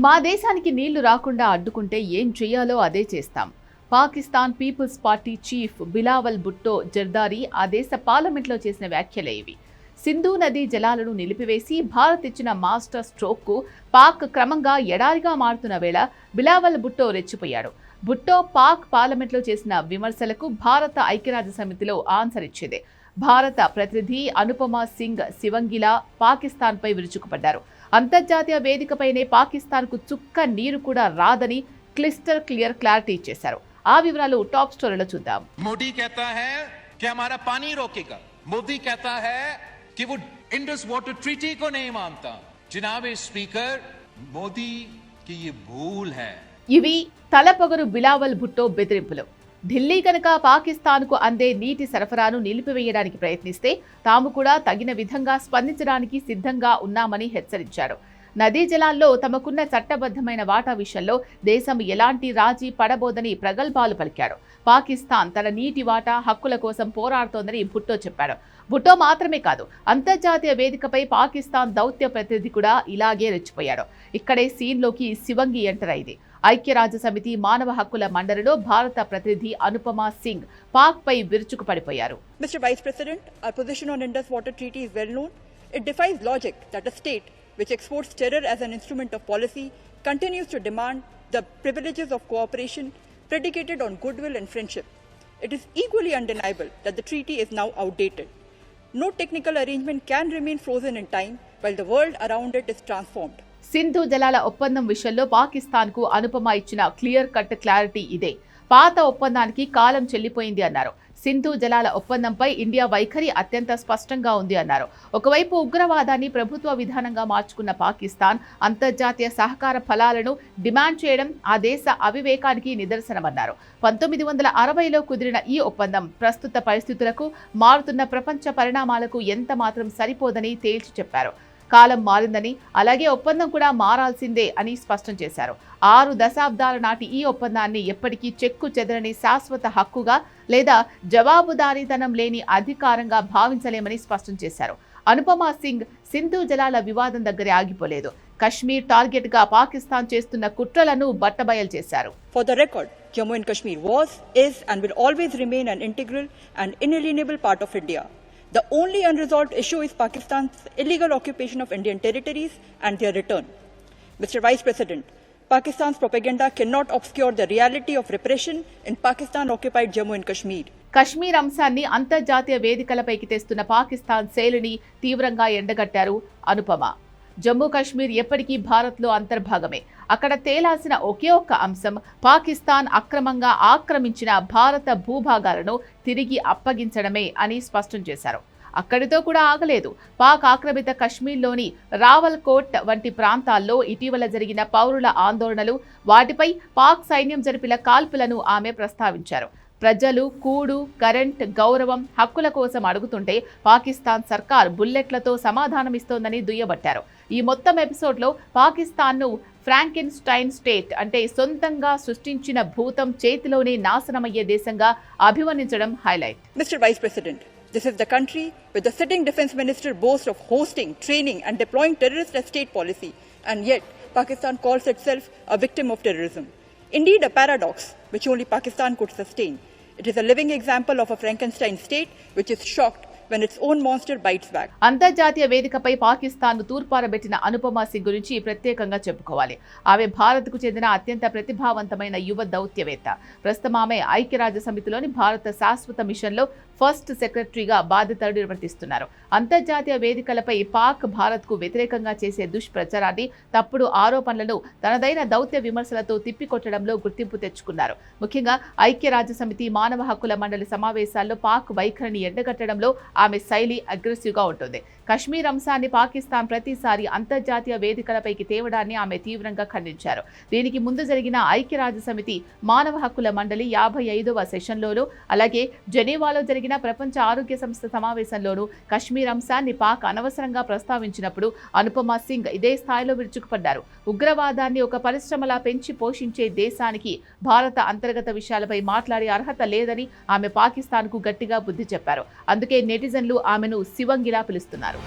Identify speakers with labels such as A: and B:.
A: మా దేశానికి నీళ్లు రాకుండా అడ్డుకుంటే ఏం చేయాలో అదే చేస్తాం. పాకిస్తాన్ పీపుల్స్ పార్టీ చీఫ్ బిలావల్ భుట్టో జర్దారీ ఆ దేశ పార్లమెంట్లో చేసిన వ్యాఖ్యలే ఇవి. సింధు నదీ జలాలను నిలిపివేసి భారత్ ఇచ్చిన మాస్టర్ స్ట్రోక్కు పాక్ క్రమంగా ఎడారిగా మారుతున్న వేళ బిలావల్ భుట్టో రెచ్చిపోయాడు. భుట్టో పాక్ పార్లమెంట్లో చేసిన విమర్శలకు భారత ఐక్యరాజ్య సమితిలో ఆన్సర్ ఇచ్చింది. భారత ప్రతినిధి అనుపమ సింగ్ శివంగిలా పాకిస్తాన్పై విరుచుకుపడ్డారు. అంతర్జాతీయ వేదికపైనే పాకిస్తాన్కు చుక్క నీరు కూడా రాదని క్లిస్టర్ క్లారిటీ ఇచ్చేశారు. ఆ వివరాలు టాప్ స్టోరీలో చూద్దాం.
B: మోదీ कहता है कि हमारा पानी रोकेगा. मोदी कहता है कि वो इंडस वाटर ट्रीटी को नहीं मानता. जनाब स्पीकर, मोदी की ये भूल है.
A: ఇవి తలపొగరు బిలావల్ భుట్టో బెదిరింపులు. ఢిల్లీ కనుక పాకిస్తాన్కు అందే నీటి సరఫరాను నిలిపివేయడానికి ప్రయత్నిస్తే తాము కూడా తగిన విధంగా స్పందించడానికి సిద్ధంగా ఉన్నామని హెచ్చరించారు. నదీ జలాల్లో తమకున్న చట్టబద్ధమైన వాటా విషయంలో దేశం ఎలాంటి రాజీ పడబోదని ప్రగల్భాలు పలికాడు. పాకిస్తాన్ తన నీటి వాటా హక్కుల కోసం పోరాడుతోందని భుట్టో చెప్పాడు. భుట్టో మాత్రమే కాదు, అంతర్జాతీయ వేదికపై పాకిస్తాన్ దౌత్య ప్రతినిధి కూడా ఇలాగే రెచ్చిపోయాడు. ఇక్కడే సీన్లోకి శివంగి ఎంటర్ అయింది. ఐక్యరాజ్య సమితి మానవ హక్కుల మండలిలో భారత ప్రతినిధి అనుపమ సింగ్ పాక్ పై విరుచుకుపడిపోయారు.
C: Mr. Vice President, our position on Indus Water Treaty is well known. It defies logic that a state which exports terror as an instrument of policy continues to demand the privileges of cooperation predicated on goodwill and friendship. It is equally undeniable that the treaty is now outdated. No technical arrangement can remain frozen in time while the world around it is transformed.
A: Sindhu జలాల ఒప్పందం విషయంలో పాకిస్తాన్కు అనుపమ ఇచ్చిన clarity ఇదే. పాత ఒప్పందానికి కాలం చెల్లిపోయింది అన్నారు. సింధు జలాల ఒప్పందంపై ఇండియా వైఖరి అత్యంత స్పష్టంగా ఉంది అన్నారు. ఒకవైపు ఉగ్రవాదాన్ని ప్రభుత్వ విధానంగా మార్చుకున్న పాకిస్తాన్ అంతర్జాతీయ సహకార ఫలాలను డిమాండ్ చేయడం ఆ దేశ అవివేకానికి నిదర్శనమన్నారు. 1960లో కుదిరిన ఈ ఒప్పందం ప్రస్తుత పరిస్థితులకు, మారుతున్న ప్రపంచ పరిణామాలకు ఎంత మాత్రం సరిపోదని తేల్చి చెప్పారు. కాలం మారిందని, అలాగే ఒప్పందం కూడా మారాల్సిందే అని స్పష్టం చేశారు. 6 దశాబ్దాల నాటి ఈ ఒప్పందాన్ని ఎప్పటికీ చెక్కు చెదరని శాశ్వత హక్కుగా లేదా జవాబుదారీతనం లేని అధికారంగా భావించలేమని స్పష్టం చేశారు. అనుపమ సింగ్ సింధు జలాల వివాదం దగ్గరే ఆగిపోలేదు. కశ్మీర్ టార్గెట్ గా పాకిస్తాన్ చేస్తున్న కుట్రలను బట్టబయలు చేశారు.
C: For the record, Jammu and Kashmir was, is and will always remain an integral and inalienable part of India. The only unresolved issue is Pakistan's illegal occupation of Indian territories and their return. Mr. Vice President, Pakistan's propaganda cannot obscure the reality of repression in Pakistan-occupied Jammu and Kashmir.
A: Kashmir అంశాన్ని అంతర్జాతీయ వేదికలపైకి తెస్తున్న పాకిస్తాన్ శైలిని తీవ్రంగా ఎండగట్టారు అనుపమ. జమ్మూ కాశ్మీర్ ఎప్పటికీ భారత్లో అంతర్భాగమే. అక్కడ తేలాల్సిన ఒకే ఒక్క అంశం పాకిస్తాన్ అక్రమంగా ఆక్రమించిన భారత భూభాగాలను తిరిగి అప్పగించడమే అని స్పష్టం చేశారు. అక్కడితో కూడా ఆగలేదు. పాక్ ఆక్రమిత కశ్మీర్లోని రావల్కోట్ వంటి ప్రాంతాల్లో ఇటీవల జరిగిన పౌరుల ఆందోళనలు, వాటిపై పాక్ సైన్యం జరిపిన కాల్పులను ఆమె ప్రస్తావించారు. ప్రజలు కూడు, కరెంట్, గౌరవం, హక్కుల కోసం అడుగుతుంటే పాకిస్తాన్ సర్కార్ బుల్లెట్లతో సమాధానమిస్తోందని దుయ్యబట్టారు. ఈ మొత్తం ఎపిసోడ్లో పాకిస్తాన్ను ఫ్రాంకెన్స్టైన్ స్టేట్ అంటే సొంతంగా సృష్టించిన భూతం చేతిలోనే నాశనమయ్యే దేశంగా అభివర్ణించడం highlight.
C: Mr. Vice President, this is the country where the sitting defense minister boasts of hosting, training and deploying terrorists as state policy, and yet Pakistan calls itself a victim of terrorism. Indeed, a paradox which only Pakistan could sustain. It is a living example of a Frankenstein state which is shocked when its own monster bites back.
A: అంతర్జాతీయ వేదికపై పాకిస్తాన్ తూర్పారబెట్టిన అనుపమ సింగ్ గురించి ప్రత్యేకంగా చెప్పుకోవాలి. ఆమె భారత్కు చెందిన అత్యంత ప్రతిభావంతమైన యువ దౌత్యవేత్త. ప్రస్తుతం ఆమె ఐక్యరాజ్య సమితిలోని భారత శాశ్వత మిషన్లో ఫస్ట్ సెక్రటరీగా బాధ్యతలు నిర్వర్తిస్తున్నారు. అంతర్జాతీయ వేదికలపై పాక్ భారత్కు వ్యతిరేకంగా చేసే దుష్ప్రచారాన్ని, తప్పుడు ఆరోపణలను తనదైన దౌత్య విమర్శలతో తిప్పికొట్టడంలో గుర్తింపు తెచ్చుకున్నారు. ముఖ్యంగా ఐక్యరాజ్య సమితి మానవ హక్కుల మండలి సమావేశాల్లో పాక్ వైఖరిని ఎండగట్టడంలో ఆమె శైలి అగ్రెసివ్ గా ఉంటుంది. కశ్మీర్ అంశాన్ని పాకిస్తాన్ ప్రతిసారి అంతర్జాతీయ వేదికలపైకి తేవడాన్ని ఆమె తీవ్రంగా ఖండించారు. దీనికి ముందు జరిగిన ఐక్యరాజ్య సమితి మానవ హక్కుల మండలి 55వ సెషన్లోనూ, అలాగే జెనీవాలో జరిగిన ప్రపంచ ఆరోగ్య సంస్థ సమావేశంలోనూ కశ్మీర్ అంశాన్ని పాక్ అనవసరంగా ప్రస్తావించినప్పుడు అనుపమ సింగ్ ఇదే స్థాయిలో విరుచుకుపడ్డారు. ఉగ్రవాదాన్ని ఒక పరిశ్రమలా పెంచి పోషించే దేశానికి భారత అంతర్గత విషయాలపై మాట్లాడే అర్హత లేదని ఆమె పాకిస్తాన్కు గట్టిగా బుద్ధి చెప్పారు. అందుకే నెటిజన్లు ఆమెను శివంగిలా పిలుస్తున్నారు.